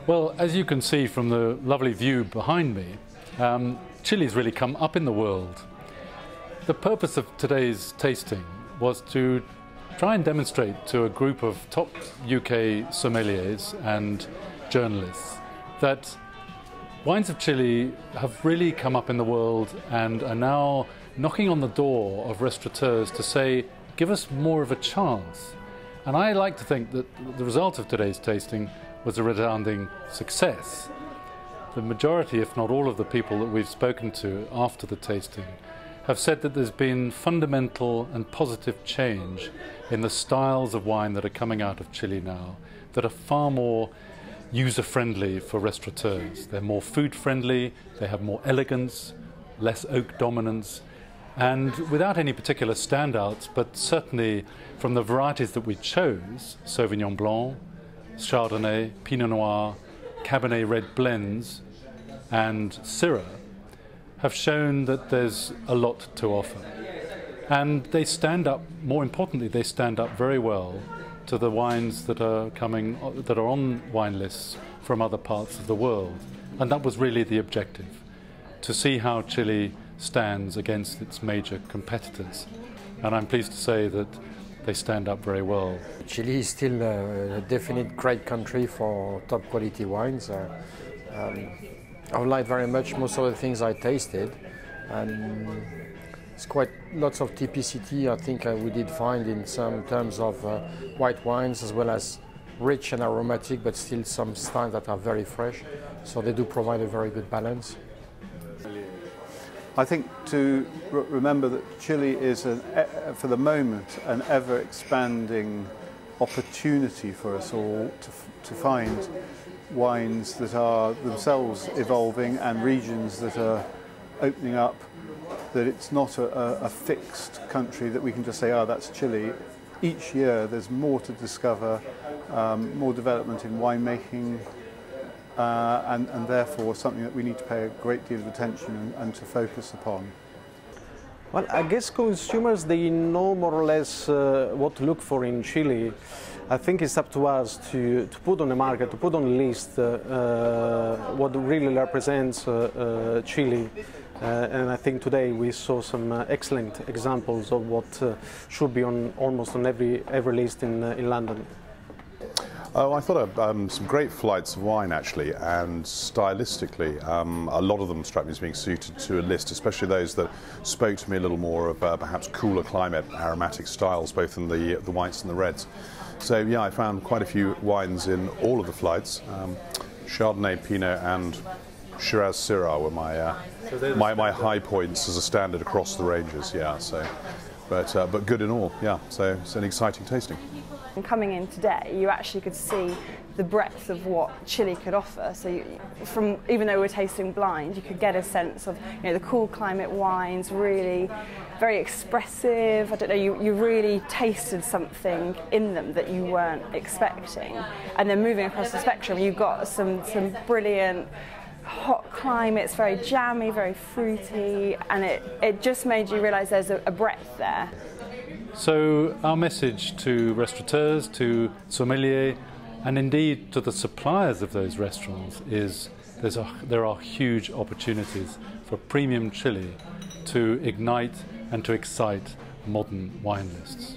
Well, as you can see from the lovely view behind me, Chile's really come up in the world. The purpose of today's tasting was to try and demonstrate to a group of top UK sommeliers and journalists that wines of Chile have really come up in the world and are now knocking on the door of restaurateurs to say, give us more of a chance. And I like to think that the result of today's tasting was a resounding success. The majority, if not all of the people that we've spoken to after the tasting have said that there's been fundamental and positive change in the styles of wine that are coming out of Chile now that are far more user-friendly for restaurateurs. They're more food-friendly, they have more elegance, less oak dominance, and without any particular standouts, but certainly from the varieties that we chose, Sauvignon Blanc, Chardonnay, Pinot Noir, Cabernet Red blends and Syrah have shown that there's a lot to offer. And they stand up, more importantly, they stand up very well to the wines that are on wine lists from other parts of the world. And that was really the objective, to see how Chile stands against its major competitors. And I'm pleased to say that they stand up very well. Chile is still a definite great country for top quality wines. I liked very much most of the things I tasted, and it's quite lots of typicity. I think we did find in some terms of white wines, as well as rich and aromatic, but still some styles that are very fresh. So they do provide a very good balance. I think to remember that Chile is, for the moment, an ever-expanding opportunity for us all to find wines that are themselves evolving and regions that are opening up, that it's not a fixed country that we can just say, oh, that's Chile. Each year there's more to discover, more development in winemaking, and therefore something that we need to pay a great deal of attention and to focus upon. Well, I guess consumers, they know more or less what to look for in Chile. I think it's up to us to put on the market, to put on the list what really represents Chile. And I think today we saw some excellent examples of what should be on almost on every list in London. Oh, I thought some great flights of wine actually, and stylistically a lot of them struck me as being suited to a list, especially those that spoke to me a little more of perhaps cooler climate aromatic styles, both in the whites and the reds. So yeah, I found quite a few wines in all of the flights. Chardonnay, Pinot and Shiraz Syrah were my high points as a standard across the ranges, yeah. So, but good in all, yeah. So it's an exciting tasting. And coming in today, you actually could see the breadth of what Chile could offer. So even though we're tasting blind, you could get a sense of, you know, the cool climate wines, really very expressive. I don't know, you really tasted something in them that you weren't expecting. And then moving across the spectrum, you got some brilliant hot climates, very jammy, very fruity, and it just made you realise there's a breadth there. So our message to restaurateurs, to sommeliers, and indeed to the suppliers of those restaurants is there are huge opportunities for premium Chile to ignite and to excite modern wine lists.